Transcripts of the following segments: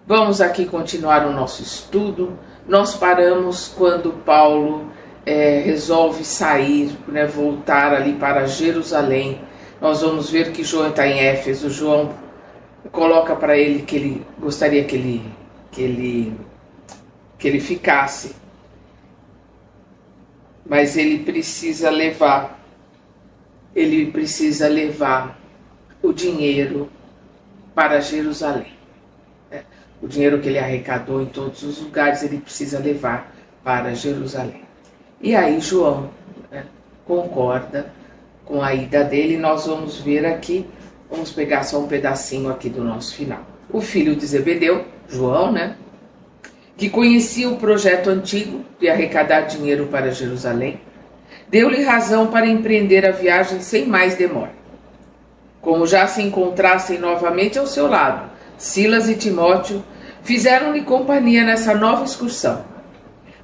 Vamos aqui continuar o nosso estudo. Nós paramos quando Paulo resolve sair, voltar ali para Jerusalém. Nós vamos ver que João está em Éfeso. João coloca para ele que ele gostaria que ele ficasse, mas ele precisa levar o dinheiro para Jerusalém. O dinheiro que ele arrecadou em todos os lugares, ele precisa levar para Jerusalém. E aí João concorda com a ida dele. Nós vamos ver aqui, vamos pegar só um pedacinho aqui do nosso final. O filho de Zebedeu, João, que conhecia o projeto antigo de arrecadar dinheiro para Jerusalém, deu-lhe razão para empreender a viagem sem mais demora. Como já se encontrassem novamente ao seu lado, Silas e Timóteo fizeram-lhe companhia nessa nova excursão.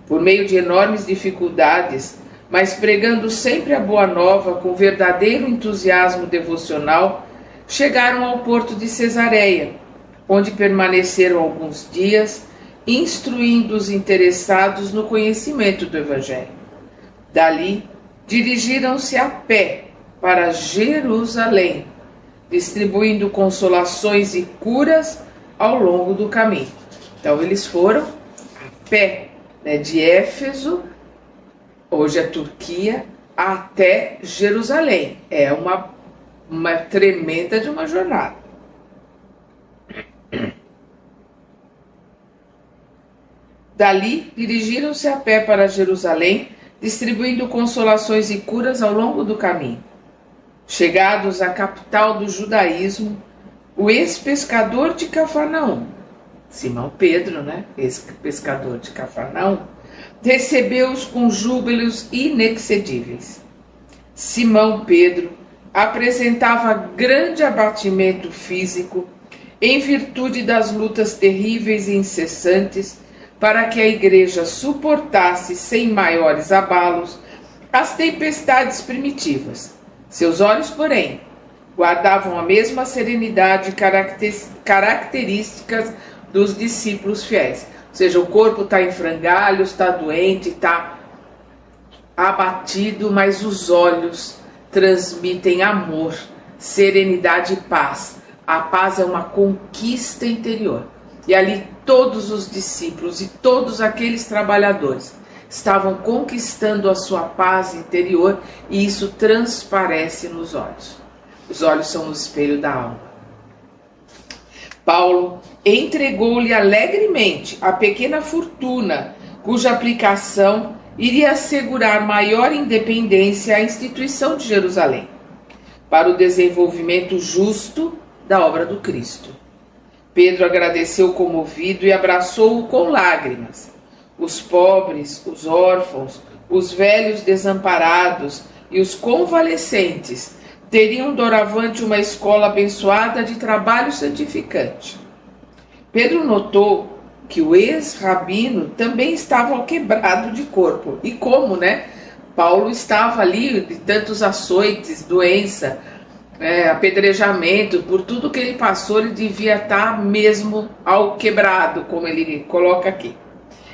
Por meio de enormes dificuldades, mas pregando sempre a boa nova com verdadeiro entusiasmo devocional, chegaram ao porto de Cesareia, onde permaneceram alguns dias, instruindo os interessados no conhecimento do Evangelho. Dali, dirigiram-se a pé para Jerusalém, distribuindo consolações e curas ao longo do caminho. Então eles foram a pé, de Éfeso, hoje é Turquia, até Jerusalém. É uma tremenda de uma jornada. Dali, dirigiram-se a pé para Jerusalém, distribuindo consolações e curas ao longo do caminho. Chegados à capital do judaísmo, o ex-pescador de Cafarnaum, Simão Pedro, ex-pescador de Cafarnaum, recebeu-os com júbilos inexcedíveis. Simão Pedro apresentava grande abatimento físico em virtude das lutas terríveis e incessantes para que a igreja suportasse sem maiores abalos as tempestades primitivas. Seus olhos, porém, guardavam a mesma serenidade características dos discípulos fiéis. Ou seja, o corpo está em frangalhos, está doente, está abatido, mas os olhos transmitem amor, serenidade e paz. A paz é uma conquista interior. E ali todos os discípulos e todos aqueles trabalhadores estavam conquistando a sua paz interior, e isso transparece nos olhos. Os olhos são o espelho da alma. Paulo entregou-lhe alegremente a pequena fortuna, cuja aplicação iria assegurar maior independência à instituição de Jerusalém, para o desenvolvimento justo da obra do Cristo. Pedro agradeceu comovido e abraçou-o com lágrimas. Os pobres, os órfãos, os velhos desamparados e os convalescentes teriam doravante uma escola abençoada de trabalho santificante. Pedro notou que o ex-rabino também estava quebrado de corpo. E como, Paulo estava ali de tantos açoites, doença, apedrejamento, por tudo que ele passou, ele devia estar mesmo ao quebrado, como ele coloca aqui.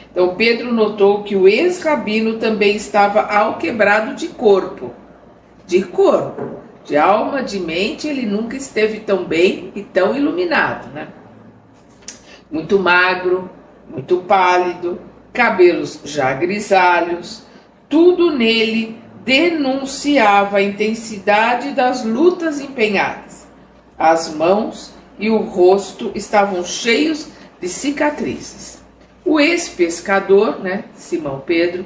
Então Pedro notou que o ex-rabino também estava ao quebrado de corpo. De alma, de mente, ele nunca esteve tão bem e tão iluminado, Muito magro, muito pálido, cabelos já grisalhos, tudo nele denunciava a intensidade das lutas empenhadas. As mãos e o rosto estavam cheios de cicatrizes. O ex-pescador, Simão Pedro,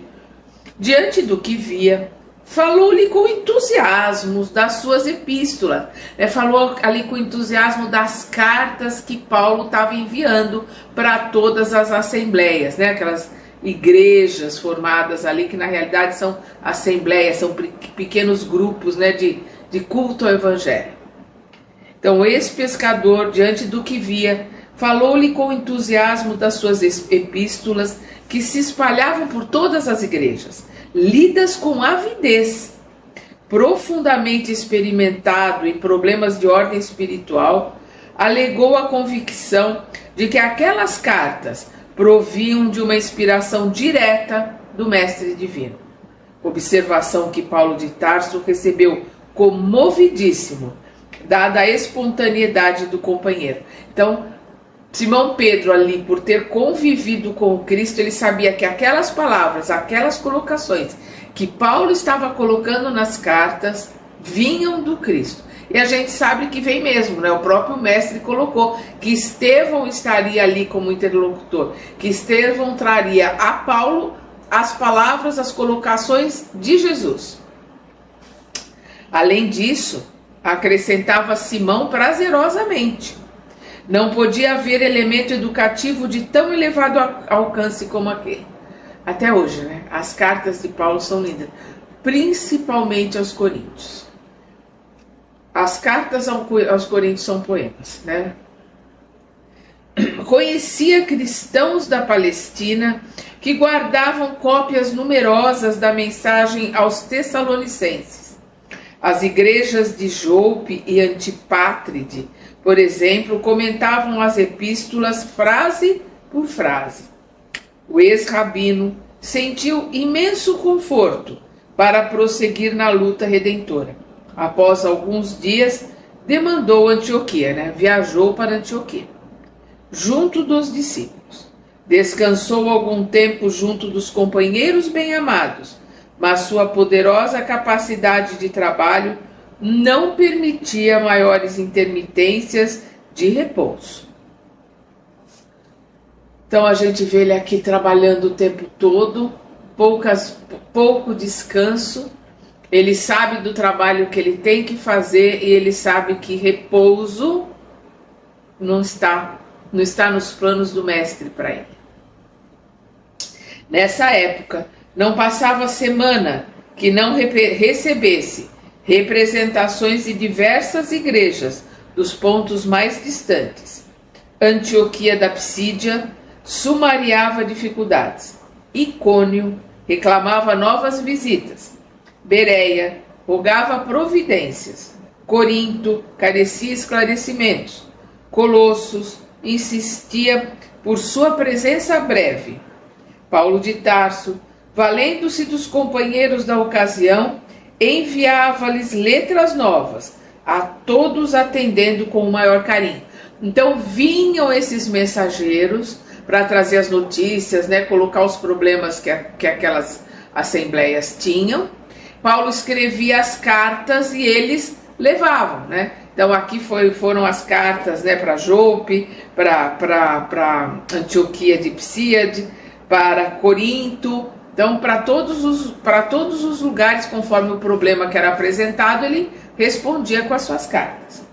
diante do que via, falou-lhe com entusiasmo das suas epístolas, falou ali com entusiasmo das cartas que Paulo estava enviando para todas as assembleias, aquelas igrejas formadas ali, que na realidade são assembleias, são pequenos grupos de culto ao evangelho. Então esse pescador, diante do que via, falou-lhe com entusiasmo das suas epístolas, que se espalhavam por todas as igrejas, lidas com avidez. Profundamente experimentado em problemas de ordem espiritual, alegou a convicção de que aquelas cartas provinham de uma inspiração direta do Mestre Divino. Observação que Paulo de Tarso recebeu comovidíssimo, dada a espontaneidade do companheiro. Então, Simão Pedro ali, por ter convivido com o Cristo, ele sabia que aquelas palavras, aquelas colocações que Paulo estava colocando nas cartas, vinham do Cristo. E a gente sabe que vem mesmo, né? O próprio mestre colocou que Estevão estaria ali como interlocutor, que Estevão traria a Paulo as palavras, as colocações de Jesus. Além disso, acrescentava Simão prazerosamente: não podia haver elemento educativo de tão elevado alcance como aquele. Até hoje, né? As cartas de Paulo são lindas, principalmente aos Coríntios. As cartas aos Coríntios são poemas, né? Conhecia cristãos da Palestina que guardavam cópias numerosas da mensagem aos Tessalonicenses. As igrejas de Jope e Antipátride, por exemplo, comentavam as epístolas frase por frase. O ex-rabino sentiu imenso conforto para prosseguir na luta redentora. Após alguns dias, demandou Antioquia, né? Viajou para Antioquia, junto dos discípulos. Descansou algum tempo junto dos companheiros bem-amados, mas sua poderosa capacidade de trabalho não permitia maiores intermitências de repouso. Então a gente vê ele aqui trabalhando o tempo todo, pouco descanso. Ele sabe do trabalho que ele tem que fazer e ele sabe que repouso não está nos planos do mestre para ele. Nessa época, não passava semana que não recebesse representações de diversas igrejas dos pontos mais distantes. Antioquia da Psídia sumariava dificuldades. Icônio reclamava novas visitas. Bereia rogava providências. Corinto carecia esclarecimentos. Colossos insistia por sua presença breve. Paulo de Tarso, valendo-se dos companheiros da ocasião, enviava-lhes letras novas, a todos atendendo com o maior carinho. Então vinham esses mensageiros para trazer as notícias, né, colocar os problemas que aquelas assembleias tinham. Paulo escrevia as cartas e eles levavam, né? Então aqui foram as cartas, né, para Jope, para Antioquia de Psíade, para Corinto. Então para todos os lugares, conforme o problema que era apresentado, ele respondia com as suas cartas.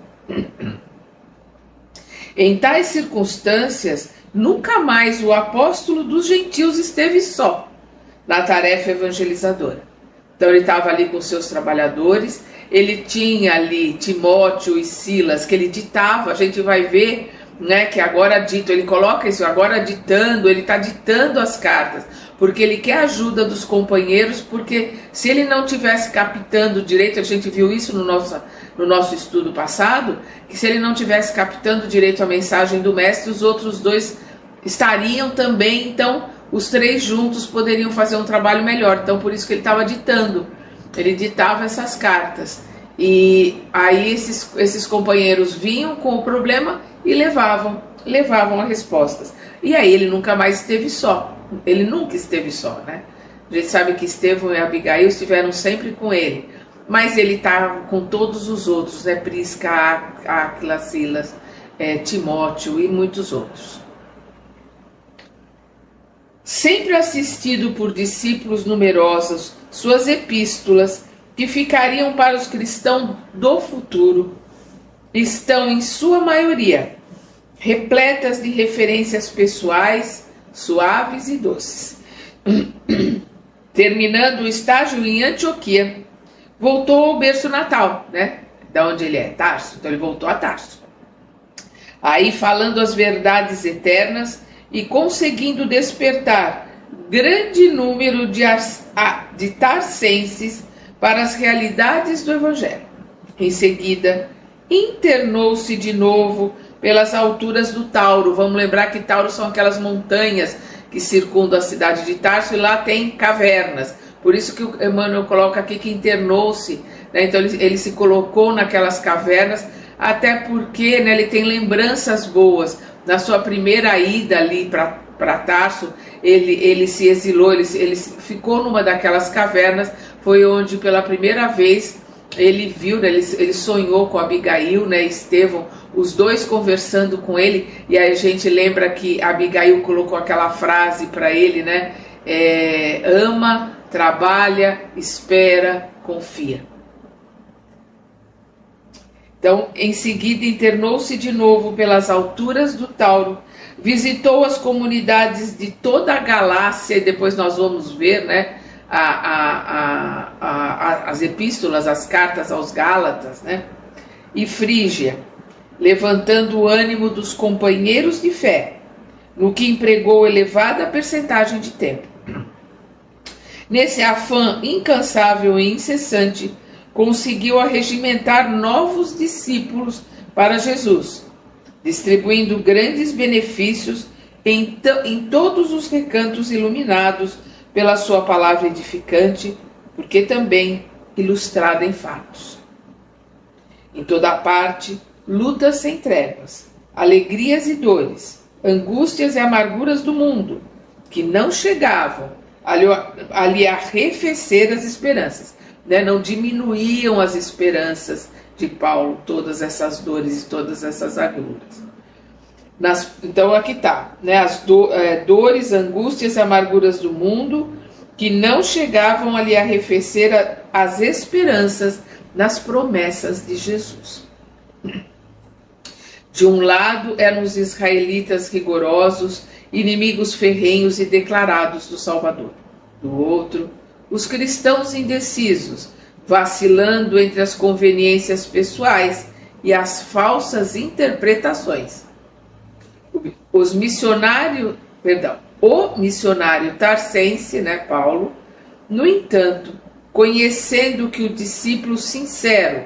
Em tais circunstâncias, nunca mais o apóstolo dos gentios esteve só na tarefa evangelizadora. Então ele estava ali com seus trabalhadores, ele tinha ali Timóteo e Silas, que ele ditava. A gente vai ver, né, que agora dito, ele coloca isso, agora ditando, ele está ditando as cartas, porque ele quer a ajuda dos companheiros, porque se ele não tivesse captando direito, a gente viu isso no nosso estudo passado, que se ele não tivesse captando direito a mensagem do mestre, os outros dois estariam também, então os três juntos poderiam fazer um trabalho melhor. Então por isso que ele estava ditando, ele ditava essas cartas, e aí esses companheiros vinham com o problema e levavam as respostas. E aí ele nunca mais esteve só, ele nunca esteve só, né? A gente sabe que Estevão e Abigail estiveram sempre com ele, mas ele está com todos os outros, né? Prisca, Áquila, Silas, Timóteo e muitos outros. Sempre assistido por discípulos numerosos, suas epístolas, que ficariam para os cristãos do futuro, estão em sua maioria repletas de referências pessoais, suaves e doces. Terminando o estágio em Antioquia, voltou ao berço natal, né? Da onde ele é, Tarso. Então ele voltou a Tarso. Aí falando as verdades eternas e conseguindo despertar grande número de tarsenses para as realidades do Evangelho. Em seguida, internou-se de novo pelas alturas do Tauro. Vamos lembrar que Tauro são aquelas montanhas que circundam a cidade de Tarso, e lá tem cavernas. Por isso que o Emmanuel coloca aqui que internou-se, né? Então ele se colocou naquelas cavernas, até porque, né, ele tem lembranças boas. Na sua primeira ida ali para Tarso, ele se exilou, ele ficou numa daquelas cavernas. Foi onde pela primeira vez ele viu, né, ele sonhou com Abigail, né, Estevão, os dois conversando com ele. E aí a gente lembra que Abigail colocou aquela frase para ele, né, ama, trabalha, espera, confia. Então, em seguida, internou-se de novo pelas alturas do Tauro, visitou as comunidades de toda a Galácia, e depois nós vamos ver, né, as epístolas, as cartas aos Gálatas, né, e Frígia, levantando o ânimo dos companheiros de fé, no que empregou elevada percentagem de tempo. Nesse afã incansável e incessante, conseguiu arregimentar novos discípulos para Jesus, distribuindo grandes benefícios em todos os recantos iluminados pela sua palavra edificante, porque também ilustrada em fatos. Em toda parte, lutas sem trevas, alegrias e dores, angústias e amarguras do mundo, que não chegavam ali a arrefecer as esperanças, né? Não diminuíam as esperanças de Paulo, todas essas dores e todas essas agruras. Então aqui está, né? As dores, angústias e amarguras do mundo, que não chegavam ali a arrefecer as esperanças nas promessas de Jesus. De um lado eram os israelitas rigorosos, inimigos ferrenhos e declarados do Salvador. Do outro, os cristãos indecisos, vacilando entre as conveniências pessoais e as falsas interpretações. O missionário tarsense, né, Paulo, no entanto, conhecendo que o discípulo sincero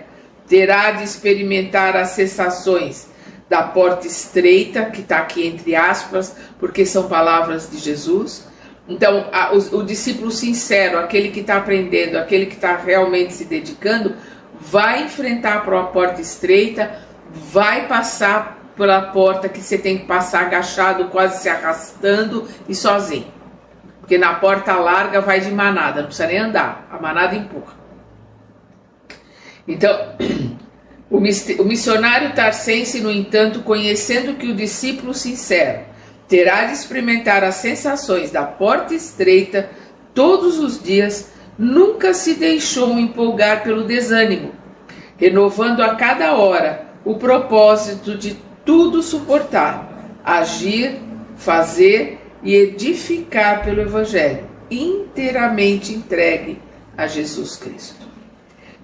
terá de experimentar as sensações da porta estreita, que está aqui entre aspas, porque são palavras de Jesus. Então, o discípulo sincero, aquele que está aprendendo, aquele que está realmente se dedicando, vai enfrentar a porta estreita, vai passar pela porta que você tem que passar agachado, quase se arrastando e sozinho. Porque na porta larga vai de manada, não precisa nem andar, a manada empurra. Então, o missionário tarsense, no entanto, conhecendo que o discípulo sincero terá de experimentar as sensações da porta estreita todos os dias, nunca se deixou empolgar pelo desânimo, renovando a cada hora o propósito de tudo suportar, agir, fazer e edificar pelo Evangelho, inteiramente entregue a Jesus Cristo.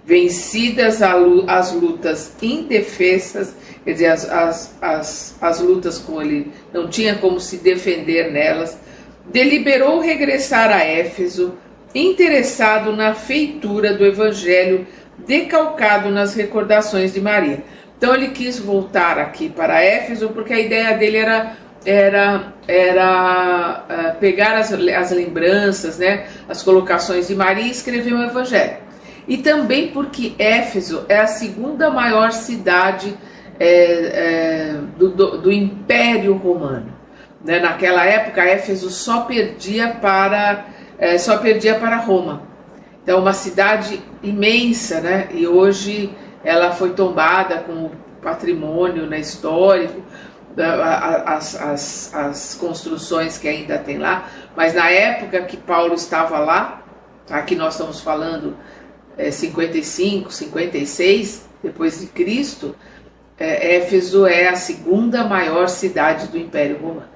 Vencidas as lutas indefesas, quer dizer, as lutas com ele, não tinha como se defender nelas, deliberou regressar a Éfeso, interessado na feitura do Evangelho decalcado nas recordações de Maria. Então ele quis voltar aqui para Éfeso, porque a ideia dele era pegar as lembranças, né, as colocações de Maria e escrever um Evangelho. E também porque Éfeso é a segunda maior cidade do Império Romano, né? Naquela época, Éfeso só perdia para Roma. Então, uma cidade imensa, né? E hoje ela foi tombada com o patrimônio, né, histórico, as construções que ainda tem lá. Mas na época que Paulo estava lá, aqui nós estamos falando 55, 56 depois de Cristo, Éfeso é a segunda maior cidade do Império Romano.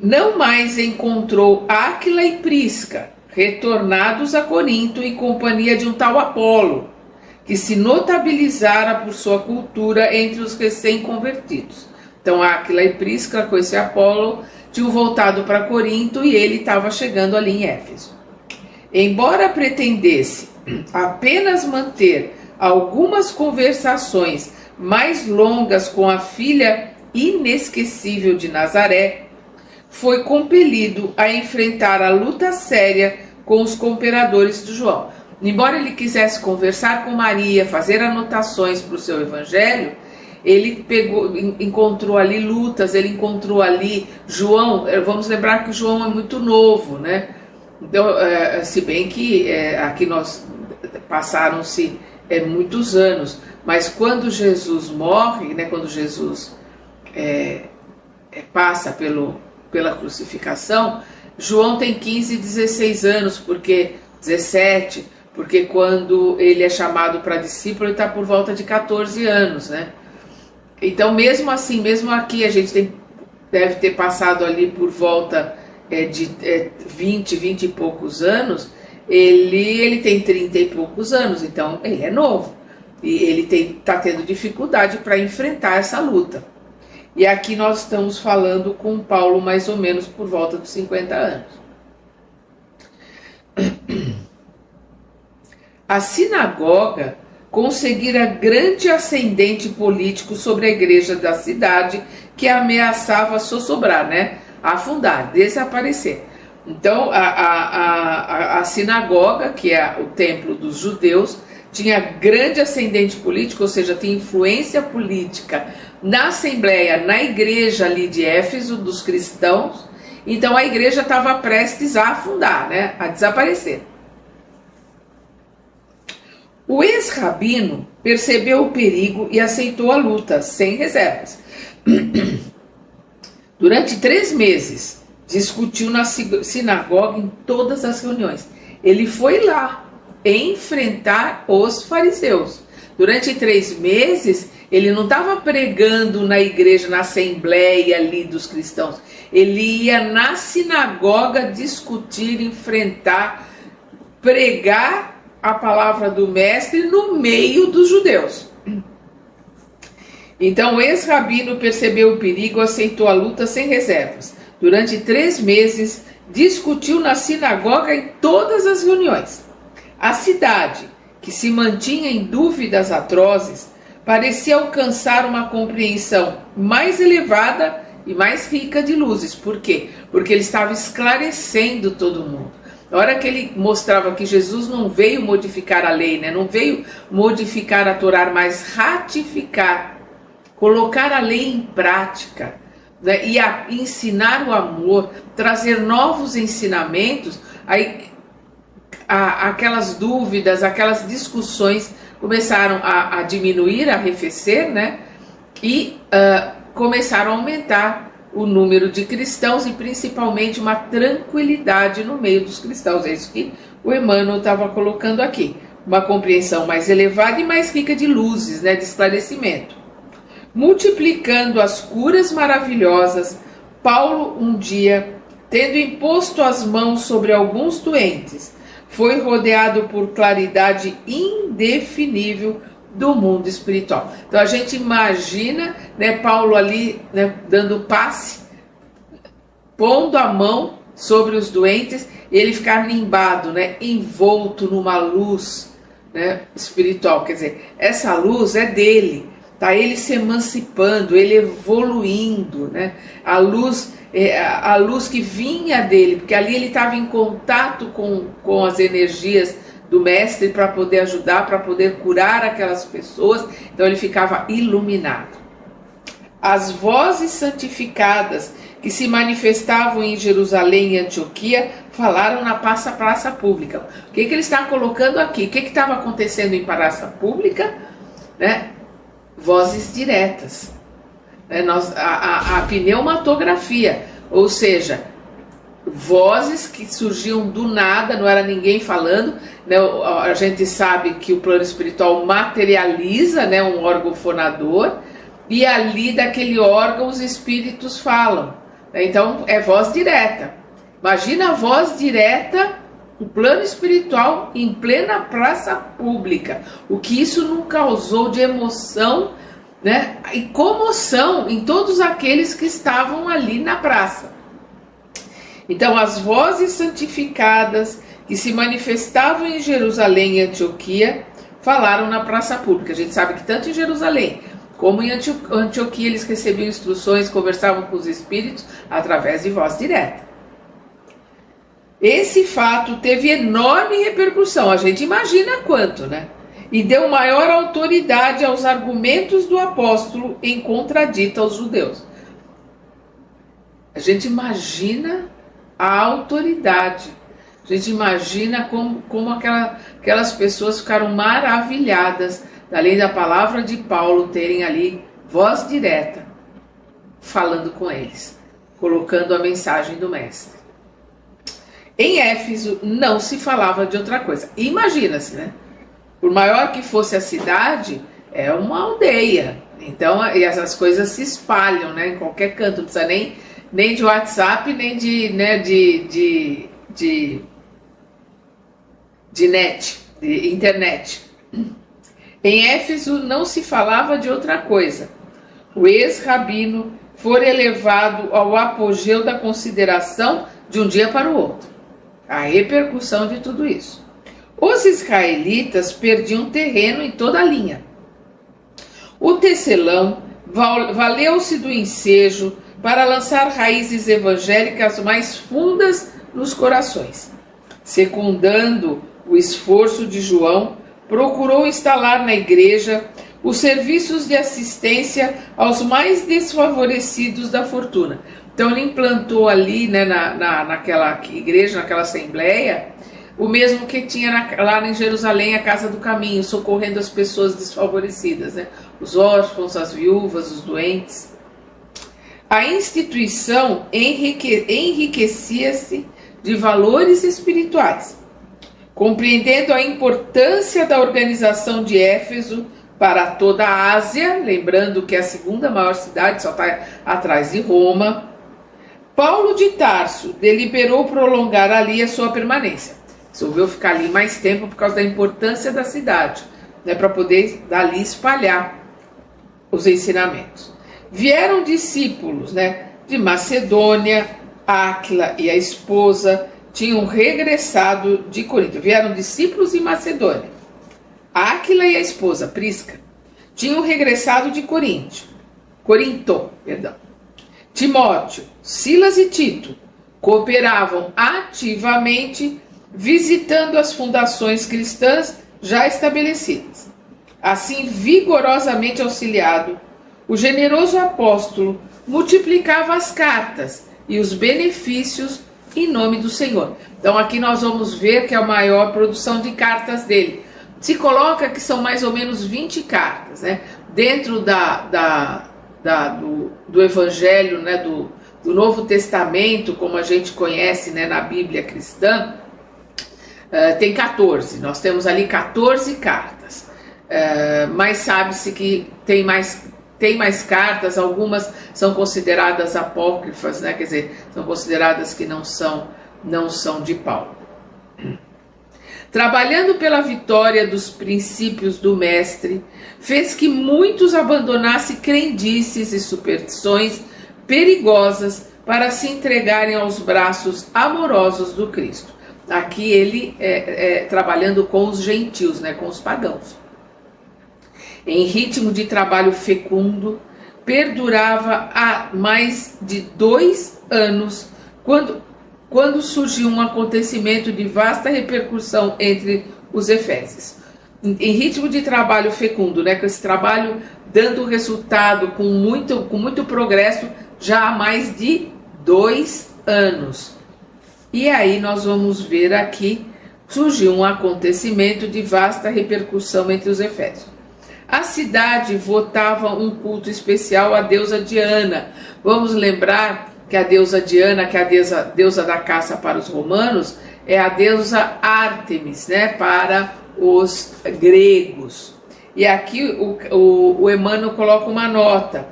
Não mais encontrou Áquila e Prisca, retornados a Corinto em companhia de um tal Apolo, que se notabilizara por sua cultura entre os recém-convertidos. Então Áquila e Prisca, com esse Apolo, tinham voltado para Corinto e ele estava chegando ali em Éfeso. Embora pretendesse apenas manter algumas conversações mais longas com a filha inesquecível de Nazaré, foi compelido a enfrentar a luta séria com os cooperadores de João. Embora ele quisesse conversar com Maria, fazer anotações para o seu evangelho, ele encontrou ali lutas, ele encontrou ali João. Vamos lembrar que João é muito novo, né? Então, se bem que aqui nós passaram-se muitos anos, mas quando Jesus morre, né, quando Jesus passa pela crucificação, João tem 15, 16 anos, porque 17, porque quando ele é chamado para discípulo, ele está por volta de 14 anos, né? Então, mesmo assim, mesmo aqui, a gente deve ter passado ali por volta de 20 e poucos anos, ele tem 30 e poucos anos, então ele é novo. E ele está tendo dificuldade para enfrentar essa luta. E aqui nós estamos falando com Paulo mais ou menos por volta dos 50 anos. A sinagoga conseguira grande ascendente político sobre a igreja da cidade, que ameaçava sossobrar, né? Afundar, desaparecer. Então a sinagoga, que é o templo dos judeus, tinha grande ascendente político, ou seja, tinha influência política na assembleia, na igreja ali de Éfeso, dos cristãos. Então a igreja estava prestes a afundar, né? A desaparecer. O ex-rabino percebeu o perigo e aceitou a luta, sem reservas. Durante 3 meses, discutiu na sinagoga em todas as reuniões. Ele foi lá enfrentar os fariseus. Durante 3 meses, ele não estava pregando na igreja, na assembleia ali dos cristãos. Ele ia na sinagoga discutir, enfrentar, pregar a palavra do mestre no meio dos judeus. Então o ex-rabino percebeu o perigo, aceitou a luta sem reservas. Durante 3 meses, discutiu na sinagoga em todas as reuniões. A cidade, que se mantinha em dúvidas atrozes, parecia alcançar uma compreensão mais elevada e mais rica de luzes. Por quê? Porque ele estava esclarecendo todo mundo. Na hora que ele mostrava que Jesus não veio modificar a lei, né? Não veio modificar a Torá, mas ratificar, colocar a lei em prática, né? E ensinar o amor, trazer novos ensinamentos, aí aquelas dúvidas, aquelas discussões começaram a diminuir, a arrefecer, né? E começaram a aumentar o número de cristãos e principalmente uma tranquilidade no meio dos cristãos. É isso que o Emmanuel estava colocando aqui. Uma compreensão mais elevada e mais rica de luzes, né, de esclarecimento. Multiplicando as curas maravilhosas, Paulo um dia, tendo imposto as mãos sobre alguns doentes, foi rodeado por claridade indefinível do mundo espiritual. Então a gente imagina, né, Paulo ali, né, dando passe, pondo a mão sobre os doentes, e ele ficar nimbado, né, envolto numa luz, né, espiritual. Quer dizer, essa luz é dele, tá? Ele se emancipando, ele evoluindo, né? A luz que vinha dele, porque ali ele estava em contato com as energias do mestre para poder ajudar, para poder curar aquelas pessoas. Então ele ficava iluminado. As vozes santificadas que se manifestavam em Jerusalém e Antioquia falaram na praça pública. O que ele está colocando aqui? O que estava acontecendo em praça pública? Né? Vozes diretas. Né? A pneumatografia, ou seja, vozes que surgiam do nada, não era ninguém falando, né? A gente sabe que o plano espiritual materializa, né, um órgão fonador, e ali daquele órgão os espíritos falam, né? Então é voz direta. Imagina a voz direta, o plano espiritual em plena praça pública, o que isso não causou de emoção, né, e comoção em todos aqueles que estavam ali na praça. Então as vozes santificadas que se manifestavam em Jerusalém e Antioquia falaram na praça pública. A gente sabe que tanto em Jerusalém como em Antioquia eles recebiam instruções, conversavam com os espíritos através de voz direta. Esse fato teve enorme repercussão, a gente imagina quanto, né? E deu maior autoridade aos argumentos do apóstolo em contradito aos judeus. A gente imagina a autoridade, a gente imagina como aquelas pessoas ficaram maravilhadas, além da palavra de Paulo terem ali voz direta, falando com eles, colocando a mensagem do mestre. Em Éfeso não se falava de outra coisa. Imagina-se, né? Por maior que fosse a cidade, é uma aldeia. Então, e essas coisas se espalham, né? Em qualquer canto. Não precisa nem de WhatsApp, nem de net, de internet. Em Éfeso não se falava de outra coisa. O ex-rabino foi elevado ao apogeu da consideração de um dia para o outro. A repercussão de tudo isso. Os israelitas perdiam terreno em toda a linha. O tecelão valeu-se do ensejo para lançar raízes evangélicas mais fundas nos corações. Secundando o esforço de João, procurou instalar na igreja os serviços de assistência aos mais desfavorecidos da fortuna. Então ele implantou ali, né, naquela igreja, naquela assembleia, o mesmo que tinha lá em Jerusalém, a Casa do Caminho, socorrendo as pessoas desfavorecidas, né? Os órfãos, as viúvas, os doentes. A instituição enriquecia-se de valores espirituais. Compreendendo a importância da organização de Éfeso para toda a Ásia, lembrando que é a segunda maior cidade, só está atrás de Roma, Paulo de Tarso deliberou prolongar ali a sua permanência. Resolveu ficar ali mais tempo por causa da importância da cidade, né, para poder dali espalhar os ensinamentos. Vieram discípulos, né, de Macedônia, Áquila e a esposa tinham regressado de Corinto. Vieram discípulos em Macedônia. Áquila e a esposa, Prisca, tinham regressado de Corinto. Timóteo, Silas e Tito cooperavam ativamente visitando as fundações cristãs já estabelecidas. Assim, vigorosamente auxiliado, o generoso apóstolo multiplicava as cartas e os benefícios em nome do Senhor. Então aqui nós vamos ver que é a maior produção de cartas dele. Se coloca que são mais ou menos 20 cartas, né? Dentro do Evangelho, né? do Novo Testamento, como a gente conhece, né? Na Bíblia cristã, tem 14. Nós temos ali 14 cartas. Mas sabe-se que tem mais cartas, algumas são consideradas apócrifas, né? Quer dizer, são consideradas que não são de Paulo. Trabalhando pela vitória dos princípios do mestre, fez que muitos abandonassem crendices e superstições perigosas para se entregarem aos braços amorosos do Cristo. Aqui ele trabalhando com os gentios, né? Com os pagãos. Em ritmo de trabalho fecundo, perdurava há mais de 2 anos, quando surgiu um acontecimento de vasta repercussão entre os efésios. Em ritmo de trabalho fecundo, né, com esse trabalho dando resultado com muito progresso, já há mais de 2 anos. E aí nós vamos ver aqui, surgiu um acontecimento de vasta repercussão entre os efésios. A cidade votava um culto especial à deusa Diana. Vamos lembrar que a deusa Diana, que é a deusa da caça para os romanos, é a deusa Ártemis, né, para os gregos. E aqui o Emmanuel coloca uma nota.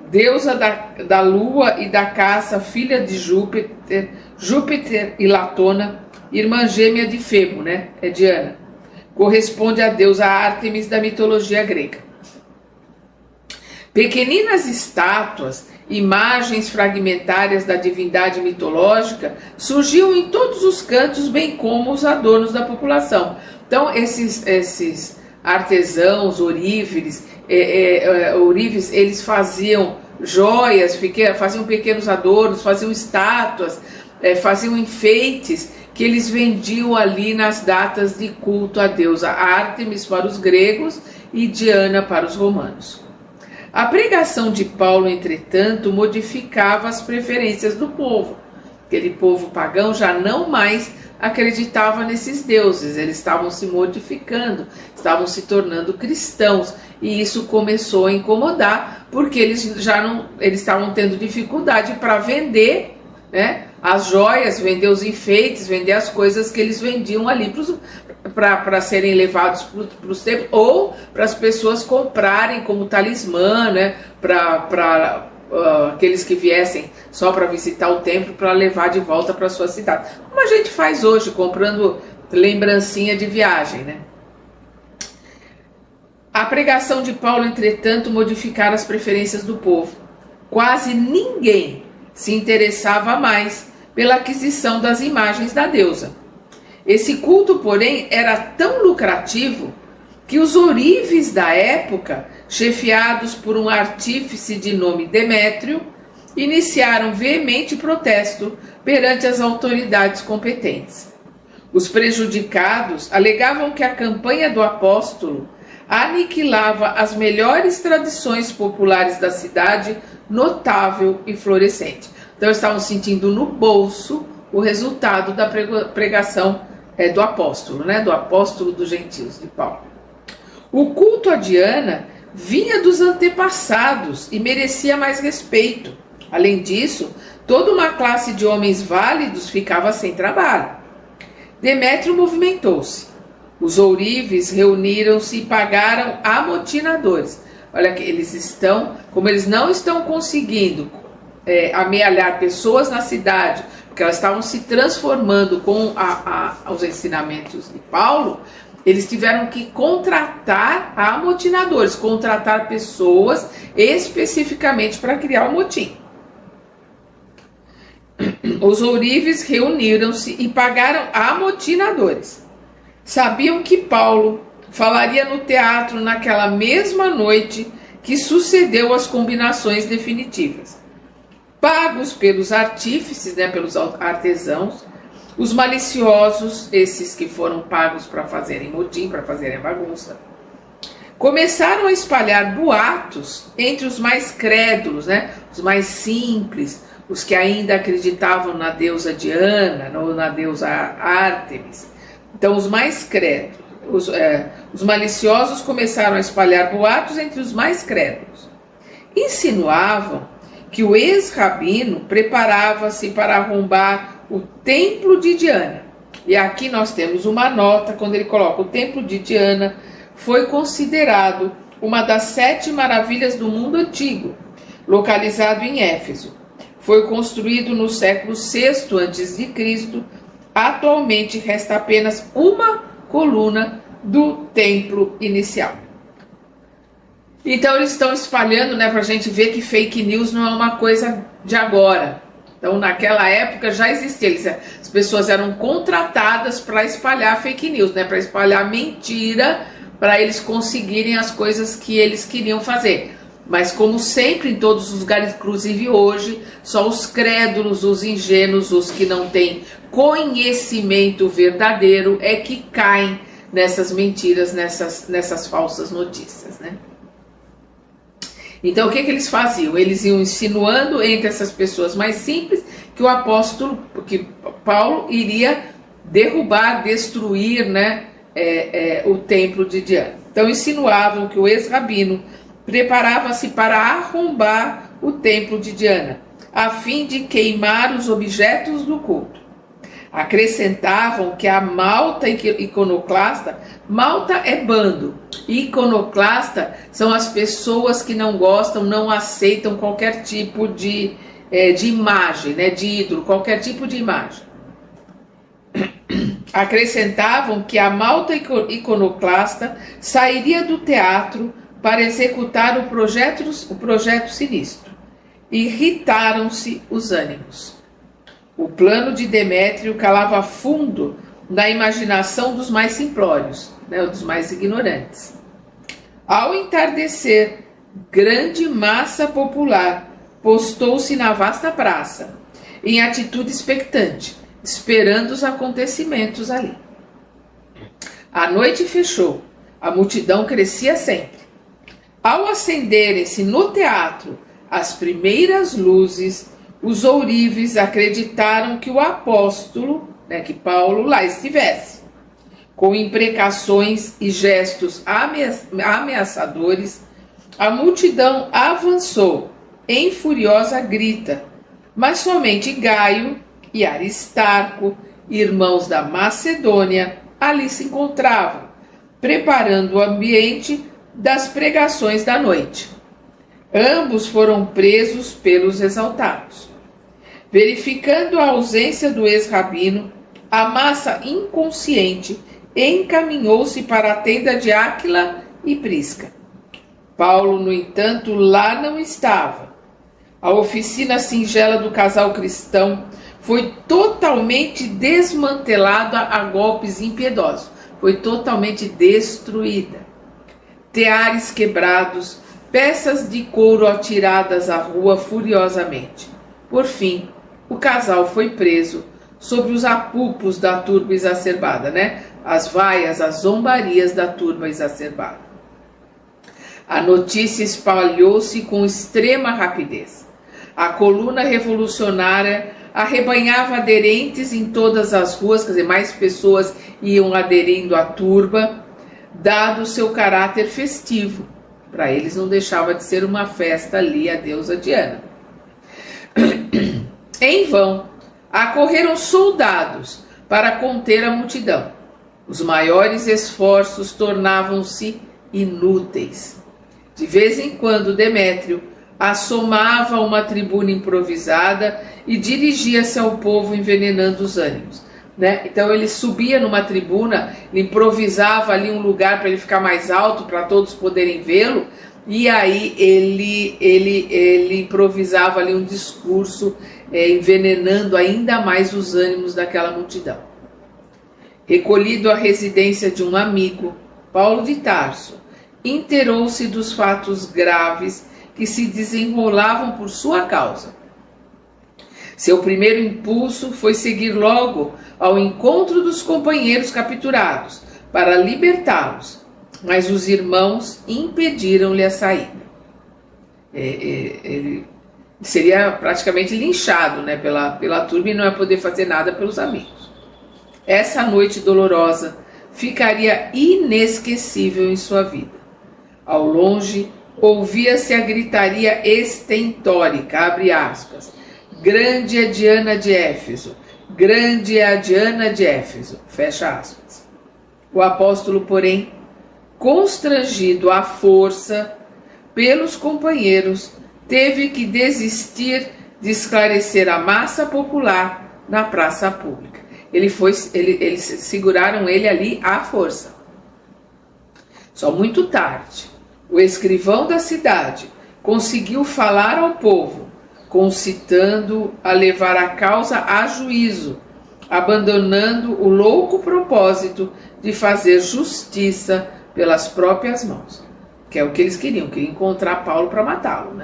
Deusa da lua e da caça, filha de Júpiter e Latona, irmã gêmea de Febo, né, é Diana. Corresponde à deusa Ártemis da mitologia grega. Pequeninas estátuas imagens fragmentárias da divindade mitológica surgiam em todos os cantos, bem como os adornos da população. Então, esses artesãos, oríveis, eles faziam joias, faziam pequenos adornos, faziam estátuas, faziam enfeites que eles vendiam ali nas datas de culto à deusa Ártemis para os gregos e Diana para os romanos. A pregação de Paulo, entretanto, modificava as preferências do povo. Aquele povo pagão já não mais acreditava nesses deuses, eles estavam se modificando, estavam se tornando cristãos, e isso começou a incomodar, porque eles estavam tendo dificuldade para vender, né, as joias, vender os enfeites, vender as coisas que eles vendiam ali para serem levados para os templos, ou para as pessoas comprarem como talismã, né, para aqueles que viessem só para visitar o templo, para levar de volta para sua cidade. Como a gente faz hoje, comprando lembrancinha de viagem, né? A pregação de Paulo, entretanto, modificara as preferências do povo. Quase ninguém se interessava mais pela aquisição das imagens da deusa. Esse culto, porém, era tão lucrativo que os ourives da época, chefiados por um artífice de nome Demétrio, iniciaram veemente protesto perante as autoridades competentes. Os prejudicados alegavam que a campanha do apóstolo aniquilava as melhores tradições populares da cidade, notável e florescente. Então estavam sentindo no bolso o resultado da pregação do apóstolo, né? Do apóstolo dos gentios, de Paulo. O culto a Diana vinha dos antepassados e merecia mais respeito. Além disso, toda uma classe de homens válidos ficava sem trabalho. Demétrio movimentou-se. Os ourives reuniram-se e pagaram amotinadores. Olha que como eles não estão conseguindo amealhar pessoas na cidade, porque elas estavam se transformando com os ensinamentos de Paulo, eles tiveram que contratar amotinadores, contratar pessoas especificamente para criar o motim. Os ourives reuniram-se e pagaram amotinadores. Sabiam que Paulo falaria no teatro naquela mesma noite que sucedeu as combinações definitivas. Pagos pelos artífices, né, pelos artesãos, os maliciosos, esses que foram pagos para fazerem motim, para fazerem bagunça, começaram a espalhar boatos entre os mais crédulos, né, os mais simples, os que ainda acreditavam na deusa Diana ou na deusa Ártemis. Então, os mais crédulos, os maliciosos começaram a espalhar boatos entre os mais crédulos. Insinuavam que o ex-rabino preparava-se para arrombar o templo de Diana. E aqui nós temos uma nota, quando ele coloca: o templo de Diana foi considerado uma das 7 maravilhas do mundo antigo, localizado em Éfeso. Foi construído no século VI a.C. Atualmente resta apenas uma coluna do templo inicial. Então eles estão espalhando, né, para a gente ver que fake news não é uma coisa de agora. Então naquela época já existia, as pessoas eram contratadas para espalhar fake news, né, para espalhar mentira, para eles conseguirem as coisas que eles queriam fazer. Mas como sempre em todos os lugares, inclusive hoje, só os crédulos, os ingênuos, os que não têm conhecimento verdadeiro é que caem nessas mentiras, nessas falsas notícias, né? Então o que eles faziam? Eles iam insinuando entre essas pessoas mais simples que que Paulo iria derrubar, destruir, né, o templo de Diana. Então insinuavam que o ex-rabino preparava-se para arrombar o templo de Diana, a fim de queimar os objetos do culto. Acrescentavam que a malta iconoclasta, malta é bando, iconoclasta são as pessoas que não gostam, não aceitam qualquer tipo de imagem, né, de ídolo, qualquer tipo de imagem. Acrescentavam que a malta iconoclasta sairia do teatro para executar o projeto sinistro. irritaram-se os ânimos. O plano de Demétrio calava fundo na imaginação dos mais simplórios, dos mais ignorantes. Ao entardecer, grande massa popular postou-se na vasta praça, em atitude expectante, esperando os acontecimentos ali. A noite fechou, a multidão crescia sempre. Ao acenderem-se no teatro as primeiras luzes, os ourives acreditaram que o apóstolo, que Paulo, lá estivesse. Com imprecações e gestos ameaçadores, a multidão avançou em furiosa grita, mas somente Gaio e Aristarco, irmãos da Macedônia, ali se encontravam, preparando o ambiente das pregações da noite. Ambos foram presos pelos exaltados. Verificando a ausência do ex-rabino, a massa inconsciente encaminhou-se para a tenda de Áquila e Prisca. Paulo, no entanto, lá não estava. A oficina singela do casal cristão foi totalmente desmantelada a golpes impiedosos. Foi totalmente destruída. Teares quebrados, peças de couro atiradas à rua furiosamente. Por fim, o casal foi preso sob os apupos da turba exacerbada, As vaias, as zombarias da turba exacerbada. A notícia espalhou-se com extrema rapidez. A coluna revolucionária arrebanhava aderentes em todas as ruas, quer dizer, mais pessoas iam aderindo à turba, dado o seu caráter festivo. Para eles não deixava de ser uma festa ali a deusa Diana. Em vão, acorreram soldados para conter a multidão. Os maiores esforços tornavam-se inúteis. De vez em quando, Demétrio assomava uma tribuna improvisada e dirigia-se ao povo envenenando os ânimos. Então ele subia numa tribuna, improvisava ali um lugar para ele ficar mais alto, para todos poderem vê-lo, e aí ele improvisava ali um discurso envenenando ainda mais os ânimos daquela multidão. Recolhido à residência de um amigo, Paulo de Tarso inteirou-se dos fatos graves que se desenrolavam por sua causa. Seu primeiro impulso foi seguir logo ao encontro dos companheiros capturados para libertá-los, mas os irmãos impediram-lhe a saída. Ele seria praticamente linchado pela turma e não ia poder fazer nada pelos amigos. Essa noite dolorosa ficaria inesquecível em sua vida. Ao longe, ouvia-se a gritaria estentórica, abre aspas, grande é Diana de Éfeso, grande é a Diana de Éfeso, fecha aspas. O apóstolo, porém, constrangido à força pelos companheiros, teve que desistir de esclarecer a massa popular na praça pública. Eles seguraram ele ali à força. Só muito tarde, o escrivão da cidade conseguiu falar ao povo, concitando a levar a causa a juízo, abandonando o louco propósito de fazer justiça pelas próprias mãos, que é o que eles queriam encontrar Paulo para matá-lo,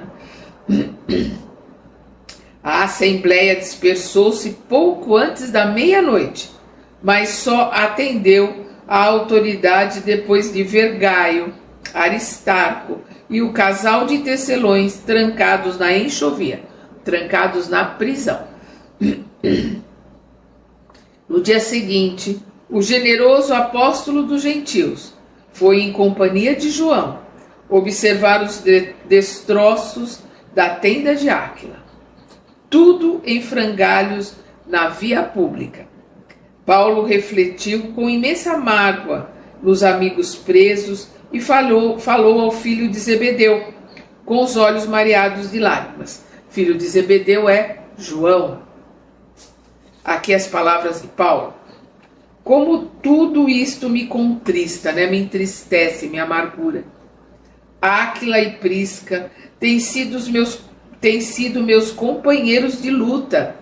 A assembleia dispersou-se pouco antes da meia-noite, mas só atendeu a autoridade depois de ver Gaio, Aristarco e o casal de tecelões trancados na enxovia, trancados na prisão. No dia seguinte, o generoso apóstolo dos gentios foi em companhia de João observar os destroços da tenda de Áquila. Tudo em frangalhos na via pública. Paulo refletiu com imensa mágoa nos amigos presos e falou ao filho de Zebedeu, com os olhos mareados de lágrimas. Filho de Zebedeu é João. Aqui as palavras de Paulo. Como tudo isto me contrista, me entristece, me amargura. Áquila e Prisca têm sido os meus têm sido meus companheiros de luta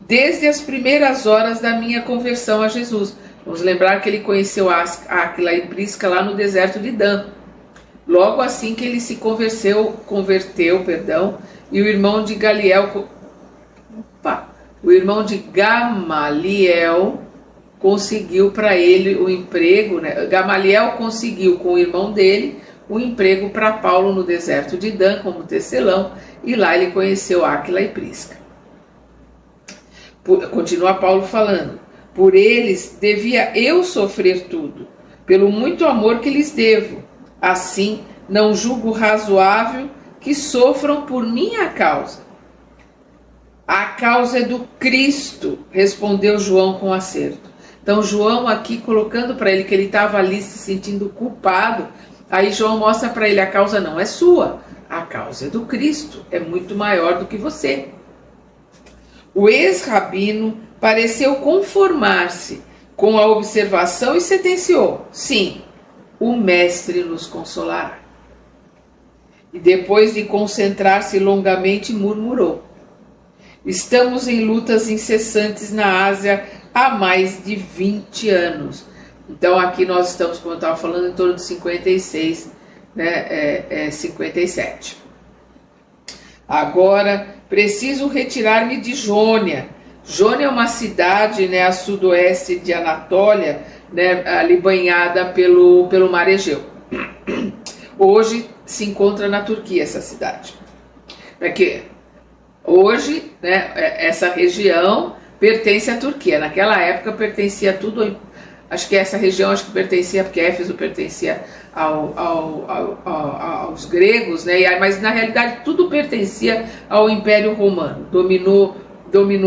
desde as primeiras horas da minha conversão a Jesus. Vamos lembrar que ele conheceu Áquila e Prisca lá no deserto de Dan. Logo assim que ele se converteu, e o irmão de Gamaliel conseguiu para ele o emprego, né? Gamaliel conseguiu com o irmão dele o emprego para Paulo no deserto de Dan como tecelão, e lá ele conheceu Áquila e Prisca. Continua Paulo falando: por eles devia eu sofrer tudo, pelo muito amor que lhes devo. Assim, não julgo razoável que sofram por minha causa. A causa é do Cristo, respondeu João com acerto. Então João aqui colocando para ele que ele estava ali se sentindo culpado, aí João mostra para ele: a causa não é sua, a causa é do Cristo, é muito maior do que você. O ex-rabino pareceu conformar-se com a observação e sentenciou: sim, o mestre nos consolará. E depois de concentrar-se longamente, murmurou: estamos em lutas incessantes na Ásia há mais de 20 anos. Então aqui nós estamos, como eu estava falando, em torno de 56, 57. Agora preciso retirar-me de Jônia. Jônia é uma cidade, a sudoeste de Anatólia, ali banhada pelo mar Egeu. Hoje se encontra na Turquia essa cidade. Hoje, essa região pertence à Turquia. Naquela época pertencia tudo. Acho que essa região pertencia, porque Éfeso pertencia aos gregos, mas na realidade tudo pertencia ao Império Romano. Dominou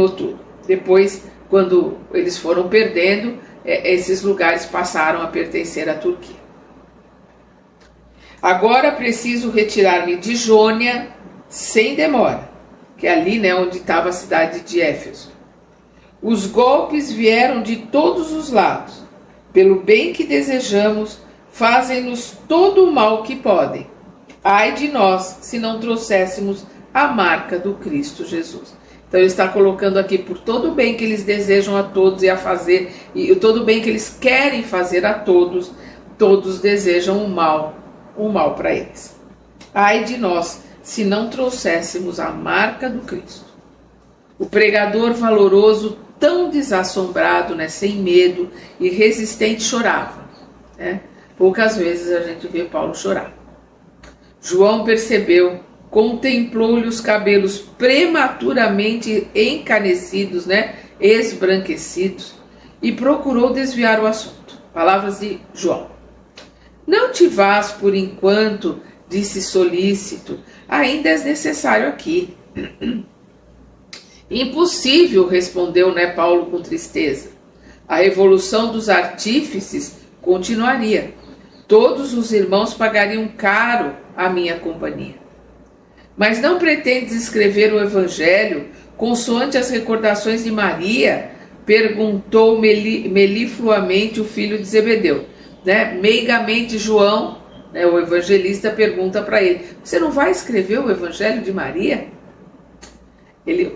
tudo. Depois, quando eles foram perdendo, esses lugares passaram a pertencer à Turquia. Agora preciso retirar-me de Jônia sem demora, que é ali, onde estava a cidade de Éfeso. Os golpes vieram de todos os lados. Pelo bem que desejamos, fazem-nos todo o mal que podem. Ai de nós, se não trouxéssemos a marca do Cristo Jesus. Então ele está colocando aqui: por todo o bem que eles desejam a todos e a fazer, e todo o bem que eles querem fazer a todos, todos desejam o mal para eles. Ai de nós, se não trouxéssemos a marca do Cristo. O pregador valoroso, tão desassombrado, sem medo e resistente, chorava. Poucas vezes a gente vê Paulo chorar. João percebeu, contemplou-lhe os cabelos prematuramente encanecidos, esbranquecidos, e procurou desviar o assunto. Palavras de João: não te vás por enquanto, disse solícito, ainda és necessário aqui. Impossível, respondeu Paulo com tristeza. A revolução dos artífices continuaria. Todos os irmãos pagariam caro a minha companhia. Mas não pretendes escrever o Evangelho consoante as recordações de Maria? Perguntou melifluamente o filho de Zebedeu. Meigamente João, o evangelista, pergunta para ele: você não vai escrever o Evangelho de Maria?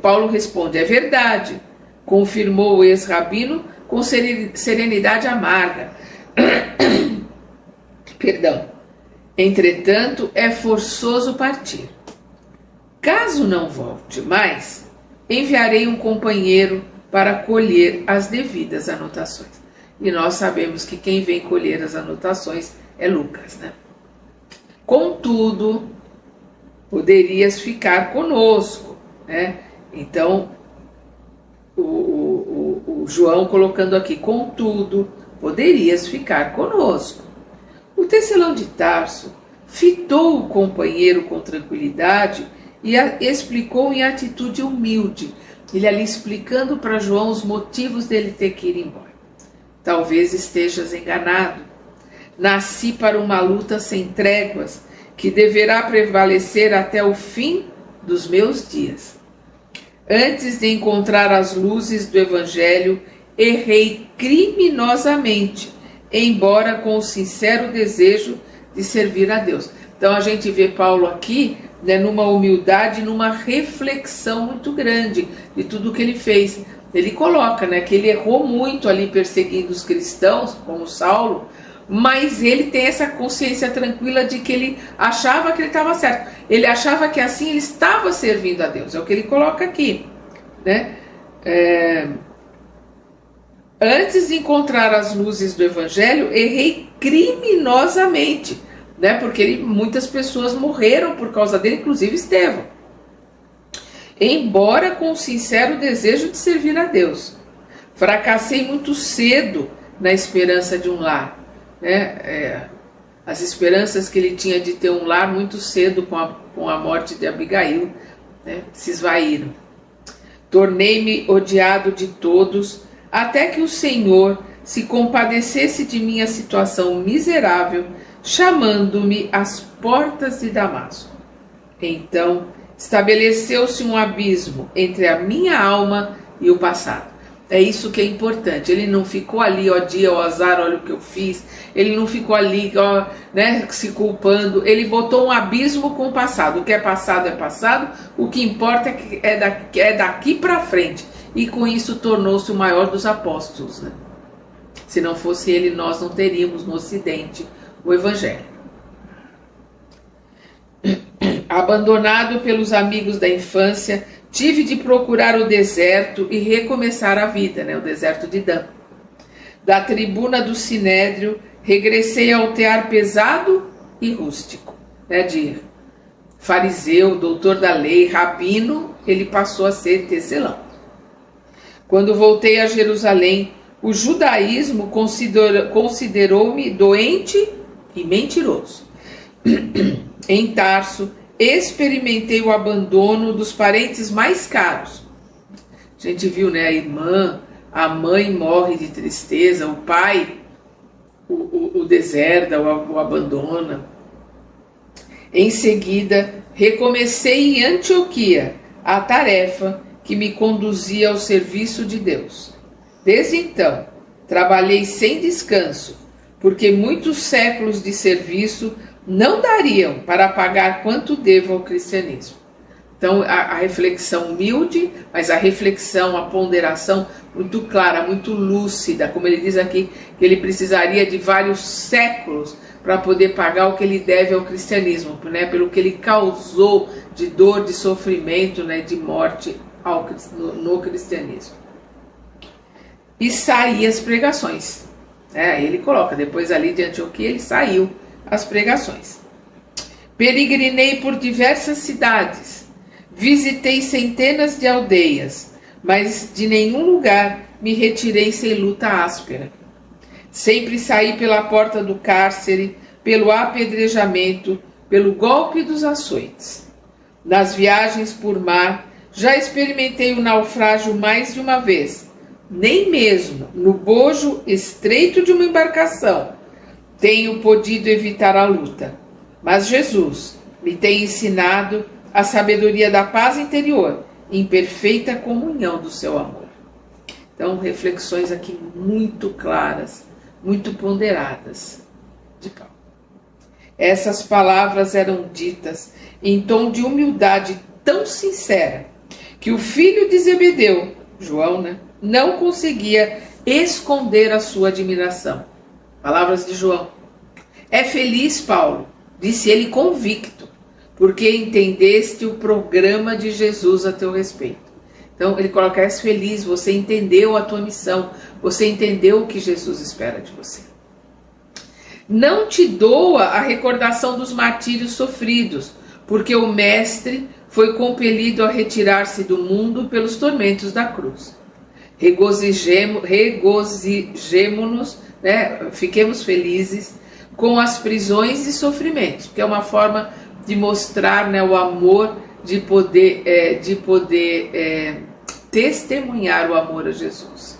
Paulo responde: é verdade, confirmou o ex-rabino com serenidade amarga. Perdão. Entretanto, é forçoso partir. Caso não volte mais, enviarei um companheiro para colher as devidas anotações. E nós sabemos que quem vem colher as anotações é Lucas, Contudo, poderias ficar conosco, Então, o João colocando aqui: contudo, poderias ficar conosco. O tecelão de Tarso fitou o companheiro com tranquilidade e explicou em atitude humilde. Ele ali explicando para João os motivos dele ter que ir embora. Talvez estejas enganado. Nasci para uma luta sem tréguas, que deverá prevalecer até o fim dos meus dias. Antes de encontrar as luzes do Evangelho, errei criminosamente, embora com o sincero desejo de servir a Deus. Então a gente vê Paulo aqui, né, numa humildade, numa reflexão muito grande de tudo que ele fez. Ele coloca, né, que ele errou muito ali perseguindo os cristãos, como Saulo, mas ele tem essa consciência tranquila de que ele achava que ele estava certo. Ele achava que assim ele estava servindo a Deus. É o que ele coloca aqui, né? Antes de encontrar as luzes do Evangelho, errei criminosamente, né? Porque muitas pessoas morreram por causa dele, inclusive Estevão. Embora com o sincero desejo de servir a Deus. Fracassei muito cedo na esperança de um lar, né? As esperanças que ele tinha de ter um lar muito cedo com a morte de Abigail, né, se esvaíram. Tornei-me odiado de todos, até que o Senhor se compadecesse de minha situação miserável, chamando-me às portas de Damasco. Então estabeleceu-se um abismo entre a minha alma e o passado. É isso que é importante. Ele não ficou ali, ó dia, ó azar, olha o que eu fiz. Ele não ficou ali, ó, né, se culpando. Ele botou um abismo com o passado. O que é passado é passado. O que importa é daqui para frente. E com isso tornou-se o maior dos apóstolos, né? Se não fosse ele, nós não teríamos no Ocidente o Evangelho. Abandonado pelos amigos da infância, tive de procurar o deserto e recomeçar a vida, né? O deserto de Dan. Da tribuna do Sinédrio, regressei ao tear pesado e rústico, né? De fariseu, doutor da lei, rabino, ele passou a ser tecelão. Quando voltei a Jerusalém, o judaísmo considerou-me doente e mentiroso. Em Tarso, experimentei o abandono dos parentes mais caros. A gente viu, né? A mãe morre de tristeza, o pai o deserda, o abandona. Em seguida, recomecei em Antioquia a tarefa que me conduzia ao serviço de Deus. Desde então, trabalhei sem descanso, porque muitos séculos de serviço não dariam para pagar quanto devo ao cristianismo. Então, a reflexão humilde, mas a reflexão, a ponderação muito clara, muito lúcida, como ele diz aqui, que ele precisaria de vários séculos para poder pagar o que ele deve ao cristianismo, né? Pelo que ele causou de dor, de sofrimento, né? De morte no cristianismo. E saí as pregações. Ele coloca, depois ali de Antioquia, ele saiu as pregações. Peregrinei por diversas cidades, visitei centenas de aldeias, mas de nenhum lugar me retirei sem luta áspera. Sempre saí pela porta do cárcere, pelo apedrejamento, pelo golpe dos açoites. Nas viagens por mar, já experimentei o naufrágio mais de uma vez. Nem mesmo no bojo estreito de uma embarcação tenho podido evitar a luta. Mas Jesus me tem ensinado a sabedoria da paz interior, em perfeita comunhão do seu amor. Então, reflexões aqui muito claras, muito ponderadas de Paulo. Essas palavras eram ditas em tom de humildade tão sincera que o filho de Zebedeu, João, né, não conseguia esconder a sua admiração. Palavras de João. É feliz, Paulo, disse ele convicto, porque entendeste o programa de Jesus a teu respeito. Então ele coloca, és feliz, você entendeu a tua missão, você entendeu o que Jesus espera de você. Não te doa a recordação dos martírios sofridos, porque o Mestre foi compelido a retirar-se do mundo pelos tormentos da cruz. Regozijemo-nos, né? Fiquemos felizes com as prisões e sofrimentos, que é uma forma de mostrar, né, o amor, de poder testemunhar o amor a Jesus.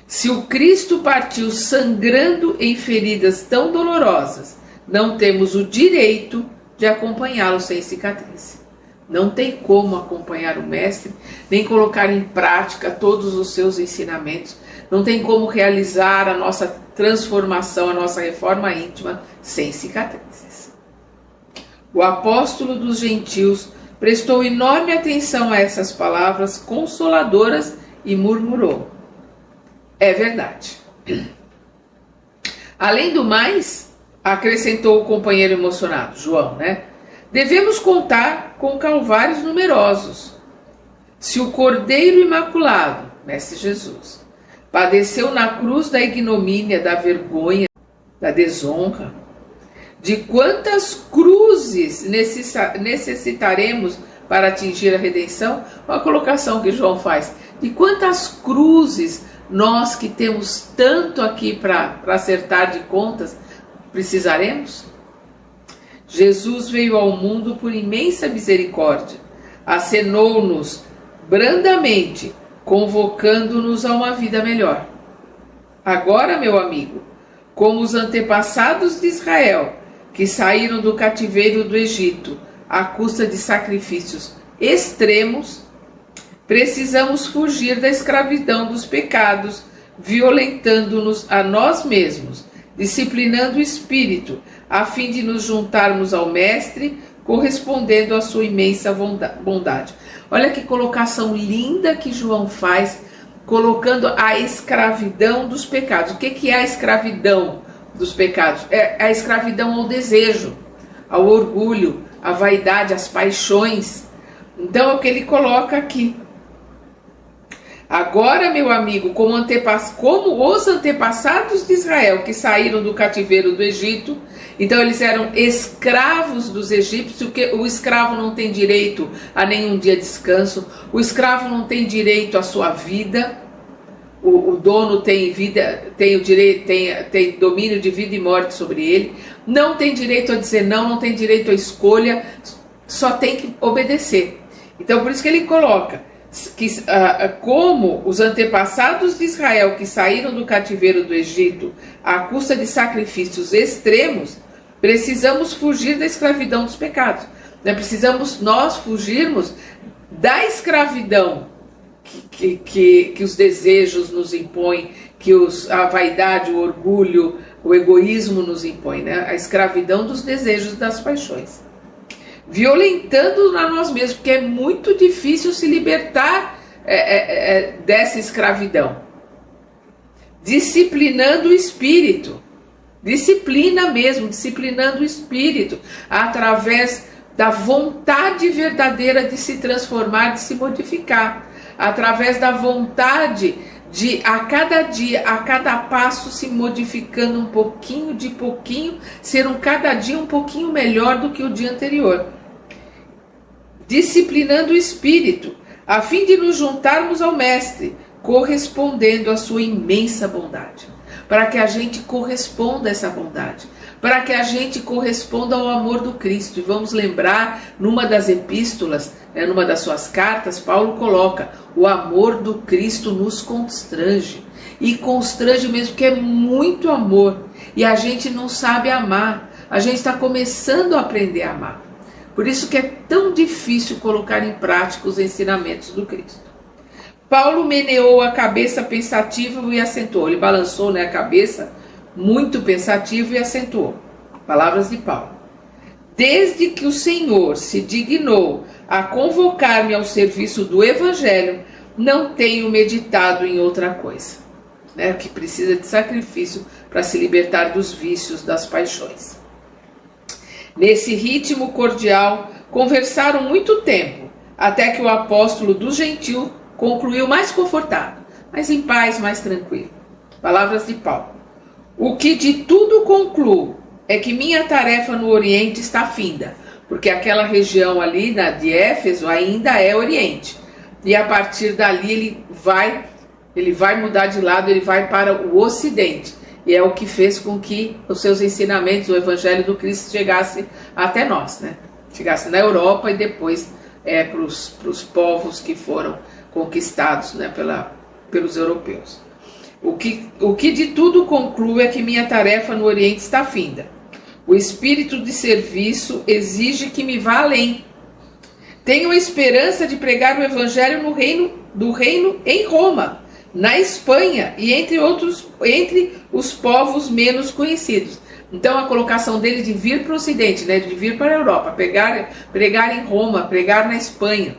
Se o Cristo partiu sangrando em feridas tão dolorosas, não temos o direito de acompanhá-lo sem cicatriz. Não tem como acompanhar o Mestre, nem colocar em prática todos os seus ensinamentos. Não tem como realizar a nossa transformação, a nossa reforma íntima sem cicatrizes. O apóstolo dos gentios prestou enorme atenção a essas palavras consoladoras e murmurou: é verdade. Além do mais, acrescentou o companheiro emocionado, João, devemos contar com calvários numerosos. Se o Cordeiro Imaculado, Mestre Jesus, padeceu na cruz da ignomínia, da vergonha, da desonra, de quantas cruzes necessitaremos para atingir a redenção? Olha a colocação que João faz. De quantas cruzes nós que temos tanto aqui para acertar de contas precisaremos? Jesus veio ao mundo por imensa misericórdia, acenou-nos brandamente, convocando-nos a uma vida melhor. Agora, meu amigo, como os antepassados de Israel, que saíram do cativeiro do Egito à custa de sacrifícios extremos, precisamos fugir da escravidão dos pecados, violentando-nos a nós mesmos, disciplinando o espírito, a fim de nos juntarmos ao Mestre, correspondendo à sua imensa bondade. Olha que colocação linda que João faz, colocando a escravidão dos pecados. O que é a escravidão dos pecados? É a escravidão ao desejo, ao orgulho, à vaidade, às paixões. Então é o que ele coloca aqui. Agora, meu amigo, como os antepassados de Israel que saíram do cativeiro do Egito, então eles eram escravos dos egípcios, que o escravo não tem direito a nenhum dia de descanso, o escravo não tem direito à sua vida, o dono tem vida, tem domínio de vida e morte sobre ele, não tem direito a dizer não tem direito à escolha, só tem que obedecer. Então por isso que ele coloca que como os antepassados de Israel que saíram do cativeiro do Egito à custa de sacrifícios extremos, precisamos fugir da escravidão dos pecados. Precisamos nós fugirmos da escravidão que os desejos nos impõem, que a vaidade, o orgulho, o egoísmo nos impõem, a escravidão dos desejos e das paixões. Violentando a nós mesmos, porque é muito difícil se libertar dessa escravidão. Disciplinando o espírito, disciplinando o espírito, através da vontade verdadeira de se transformar, de se modificar, através da vontade de a cada dia, a cada passo se modificando um pouquinho de pouquinho, ser cada dia um pouquinho melhor do que o dia anterior. Disciplinando o espírito, a fim de nos juntarmos ao Mestre, correspondendo à sua imensa bondade, para que a gente corresponda a essa bondade, para que a gente corresponda ao amor do Cristo. E vamos lembrar, numa das epístolas, numa das suas cartas, Paulo coloca: o amor do Cristo nos constrange, e constrange mesmo, porque é muito amor, e a gente não sabe amar, a gente está começando a aprender a amar. Por isso que é tão difícil colocar em prática os ensinamentos do Cristo. Paulo meneou a cabeça pensativa e acentuou. Ele balançou a cabeça, muito pensativo, e acentuou. Palavras de Paulo. Desde que o Senhor se dignou a convocar-me ao serviço do Evangelho, não tenho meditado em outra coisa. Que precisa de sacrifício para se libertar dos vícios, das paixões. Nesse ritmo cordial, conversaram muito tempo, até que o apóstolo do gentil concluiu mais confortado, mais em paz, mais tranquilo. Palavras de Paulo. O que de tudo concluo é que minha tarefa no Oriente está finda, porque aquela região ali de Éfeso ainda é Oriente. E a partir dali ele vai mudar de lado, ele vai para o Ocidente. E é o que fez com que os seus ensinamentos, o Evangelho do Cristo, chegasse até nós, chegasse na Europa e depois para os povos que foram conquistados pelos europeus. O que de tudo concluo é que minha tarefa no Oriente está finda. O espírito de serviço exige que me vá além. Tenho a esperança de pregar o Evangelho do reino em Roma, na Espanha e entre os povos menos conhecidos. Então a colocação dele de vir para o Ocidente, né, de vir para a Europa, pregar em Roma, pregar na Espanha.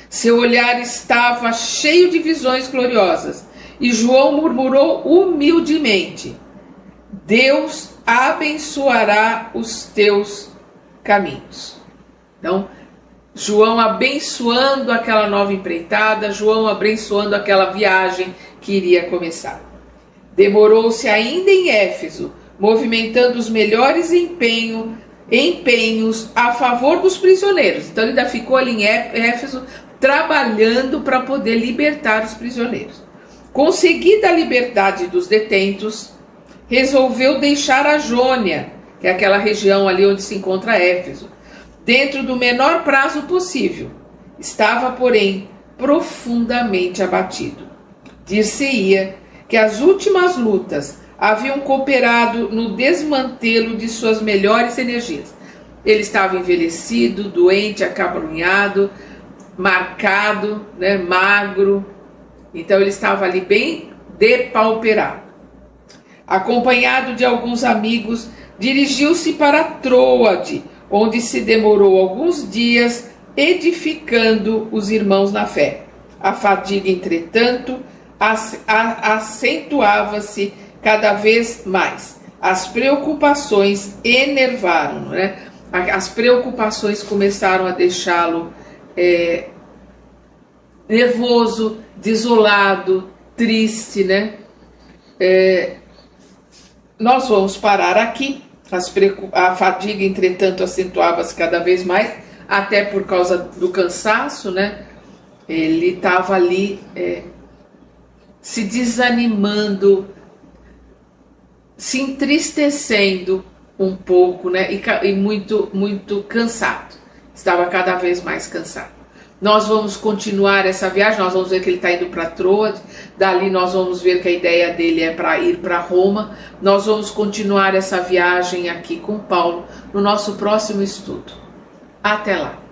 Seu olhar estava cheio de visões gloriosas, e João murmurou humildemente: Deus abençoará os teus caminhos. Então, João abençoando aquela nova empreitada, João abençoando aquela viagem que iria começar. Demorou-se ainda em Éfeso, movimentando os melhores empenhos a favor dos prisioneiros. Então ele ainda ficou ali em Éfeso trabalhando para poder libertar os prisioneiros. Conseguida a liberdade dos detentos, resolveu deixar a Jônia, que é aquela região ali onde se encontra Éfeso, dentro do menor prazo possível. Estava, porém, profundamente abatido. Dir-se-ia que as últimas lutas haviam cooperado no desmantelo de suas melhores energias. Ele estava envelhecido, doente, acabrunhado, marcado, né, magro. Então ele estava ali bem depauperado. Acompanhado de alguns amigos, dirigiu-se para Troade, onde se demorou alguns dias edificando os irmãos na fé. A fadiga, entretanto, acentuava-se cada vez mais. As preocupações enervaram, né? As preocupações começaram a deixá-lo nervoso, desolado, triste, né? Nós vamos parar aqui. A fadiga, entretanto, acentuava-se cada vez mais, até por causa do cansaço, né? Ele estava ali se desanimando, se entristecendo um pouco, né? E muito, muito cansado. Estava cada vez mais cansado. Nós vamos continuar essa viagem, nós vamos ver que ele está indo para Troade, dali nós vamos ver que a ideia dele é para ir para Roma. Nós vamos continuar essa viagem aqui com Paulo no nosso próximo estudo. Até lá!